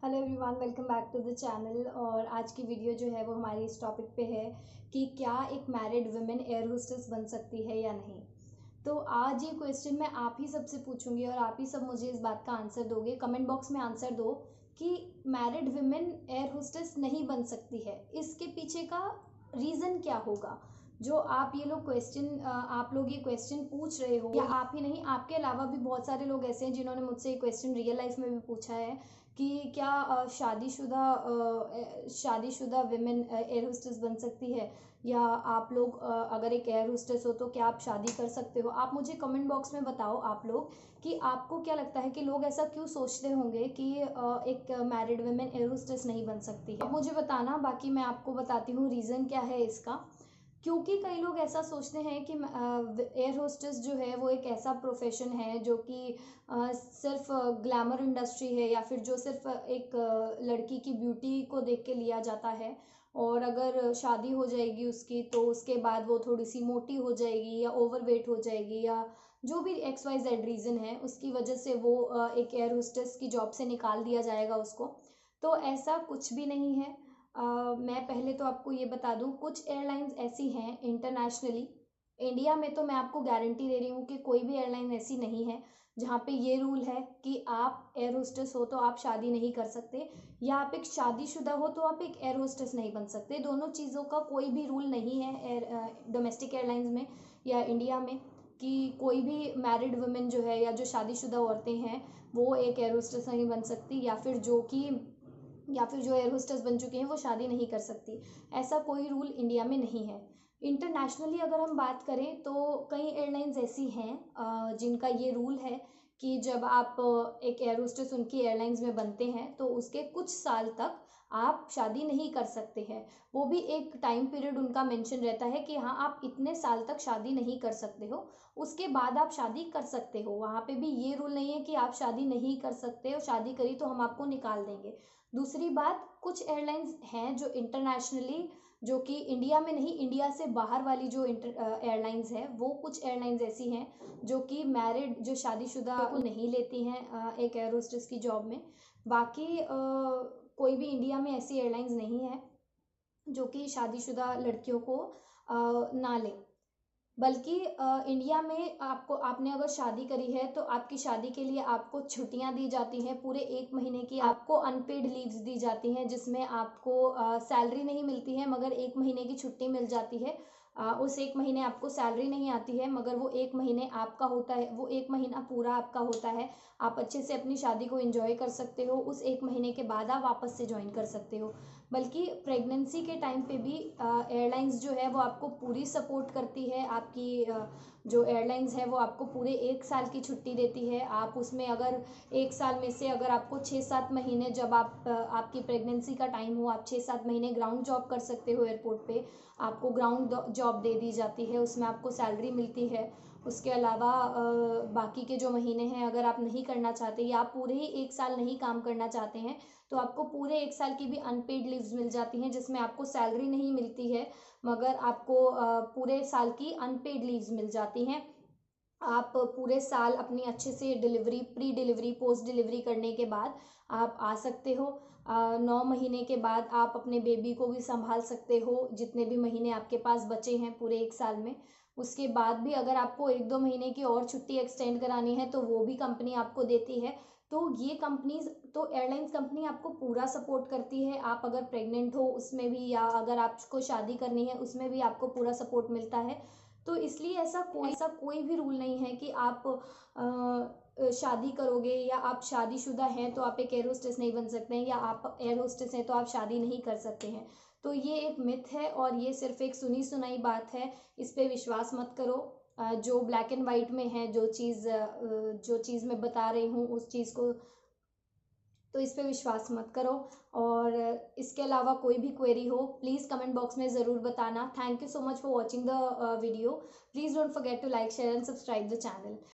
Hello everyone, welcome back to the channel. और आज की वीडियो जो है वो हमारी इस टॉपिक पे है कि क्या एक मैरिड वुमेन एयर होस्टेस बन सकती है या नहीं। तो आज ये क्वेश्चन मैं आप ही सबसे पूछूंगी और आप ही सब मुझे इस बात का आंसर दोगे। कमेंट बॉक्स में आंसर दो कि मैरिड वुमेन एयर होस्टेस नहीं बन सकती है, इसके पीछे का रीज़न क्या होगा। जो आप ये क्वेश्चन पूछ रहे हो, या आप ही नहीं, आपके अलावा भी बहुत सारे लोग ऐसे हैं जिन्होंने मुझसे ये क्वेश्चन रियल लाइफ में भी पूछा है कि क्या शादीशुदा विमेन एयर होस्टेस बन सकती है, या आप लोग अगर एक एयर होस्टेस हो तो क्या आप शादी कर सकते हो। आप मुझे कमेंट बॉक्स में बताओ आप लोग कि आपको क्या लगता है कि लोग ऐसा क्यों सोचते होंगे कि एक मैरिड वुमेन एयर होस्टेस नहीं बन सकती है। आप मुझे बताना, बाकी मैं आपको बताती हूँ रीज़न क्या है इसका। क्योंकि कई लोग ऐसा सोचते हैं कि एयर होस्टेस जो है वो एक ऐसा प्रोफेशन है जो कि सिर्फ ग्लैमर इंडस्ट्री है, या फिर जो सिर्फ एक लड़की की ब्यूटी को देख के लिया जाता है। और अगर शादी हो जाएगी उसकी तो उसके बाद वो थोड़ी सी मोटी हो जाएगी या ओवरवेट हो जाएगी, या जो भी XYZ रीज़न है उसकी वजह से वो एक एयर होस्टेस की जॉब से निकाल दिया जाएगा उसको। तो ऐसा कुछ भी नहीं है। मैं पहले तो आपको ये बता दूं, कुछ एयरलाइंस ऐसी हैं इंटरनेशनली। इंडिया में तो मैं आपको गारंटी दे रही हूँ कि कोई भी एयरलाइन ऐसी नहीं है जहाँ पे ये रूल है कि आप एयर होस्टेस हो तो आप शादी नहीं कर सकते, या आप एक शादीशुदा हो तो आप एक एयर होस्टेस नहीं बन सकते। दोनों चीज़ों का कोई भी रूल नहीं है डोमेस्टिक एयरलाइंस में या इंडिया में कि कोई भी मैरिड वुमेन जो है या जो शादीशुदा औरतें हैं वो एक एयर होस्टेस नहीं बन सकती, या फिर जो एयर होस्टेस बन चुकी हैं वो शादी नहीं कर सकती। ऐसा कोई रूल इंडिया में नहीं है। इंटरनेशनली अगर हम बात करें तो कई एयरलाइंस ऐसी हैं जिनका ये रूल है कि जब आप एक एयर होस्टेस उनकी एयरलाइंस में बनते हैं तो उसके कुछ साल तक आप शादी नहीं कर सकते हैं। वो भी एक टाइम पीरियड उनका मेंशन रहता है कि हाँ, आप इतने साल तक शादी नहीं कर सकते हो, उसके बाद आप शादी कर सकते हो। वहाँ पे भी ये रूल नहीं है कि आप शादी नहीं कर सकते और शादी करी तो हम आपको निकाल देंगे। दूसरी बात, कुछ एयरलाइंस हैं जो इंटरनेशनली, जो कि इंडिया में नहीं, इंडिया से बाहर वाली जो एयरलाइंस है, वो कुछ एयरलाइंस ऐसी हैं जो कि मैरिड, जो शादीशुदा को नहीं लेती हैं एक एयर होस्टेस की जॉब में। बाकी कोई भी इंडिया में ऐसी एयरलाइंस नहीं है जो कि शादीशुदा लड़कियों को ना ले। बल्कि इंडिया में आपने अगर शादी करी है तो आपकी शादी के लिए आपको छुट्टियां दी जाती हैं, पूरे 1 महीने की आपको अनपेड लीव्स दी जाती हैं, जिसमें आपको सैलरी नहीं मिलती है मगर 1 महीने की छुट्टी मिल जाती है। उस 1 महीने आपको सैलरी नहीं आती है मगर वो 1 महीने आपका होता है, वो 1 महीना पूरा आपका होता है। आप अच्छे से अपनी शादी को एंजॉय कर सकते हो, उस 1 महीने के बाद आप वापस से ज्वाइन कर सकते हो। बल्कि प्रेगनेंसी के टाइम पे भी एयरलाइंस जो है वो आपको पूरी सपोर्ट करती है। आपकी जो एयरलाइंस है वो आपको पूरे 1 साल की छुट्टी देती है। आप उसमें अगर 1 साल में से अगर आपको 6-7 महीने, जब आपकी प्रेगनेंसी का टाइम हो, आप 6-7 महीने ग्राउंड जॉब कर सकते हो एयरपोर्ट पे। आपको ग्राउंड जॉब दे दी जाती है, उसमें आपको सैलरी मिलती है। उसके अलावा बाकी के जो महीने हैं अगर आप नहीं करना चाहते या आप पूरे ही 1 साल नहीं काम करना चाहते हैं तो आपको पूरे 1 साल की भी अनपेड लीव्स मिल जाती हैं, जिसमें आपको सैलरी नहीं मिलती है मगर आपको पूरे साल की अनपेड लीव्स मिल जाती हैं। आप पूरे साल अपनी अच्छे से delivery, pre delivery, post delivery करने के बाद आप आ सकते हो। 9 महीने के बाद आप अपने बेबी को भी संभाल सकते हो, जितने भी महीने आपके पास बचे हैं पूरे 1 साल में। उसके बाद भी अगर आपको 1-2 महीने की और छुट्टी एक्सटेंड करानी है तो वो भी कंपनी आपको देती है। तो ये कंपनीज, तो एयरलाइंस कंपनी आपको पूरा सपोर्ट करती है। आप अगर प्रेग्नेंट हो उसमें भी, या अगर आपको शादी करनी है उसमें भी आपको पूरा सपोर्ट मिलता है। तो इसलिए ऐसा कोई भी रूल नहीं है कि आप शादी करोगे या आप शादीशुदा हैं तो आप एक एयर होस्टेस नहीं बन सकते हैं, या आप एयर होस्टेस हैं तो आप शादी नहीं कर सकते हैं। तो ये एक मिथ है और ये सिर्फ एक सुनी सुनाई बात है, इस पे विश्वास मत करो। जो ब्लैक एंड वाइट में है, जो चीज़ मैं बता रही हूँ उस चीज़ को, तो इस पे विश्वास मत करो। और इसके अलावा कोई भी क्वेरी हो प्लीज़ कमेंट बॉक्स में ज़रूर बताना। Thank you so much for watching the video. Please don't forget to like, share and subscribe the channel.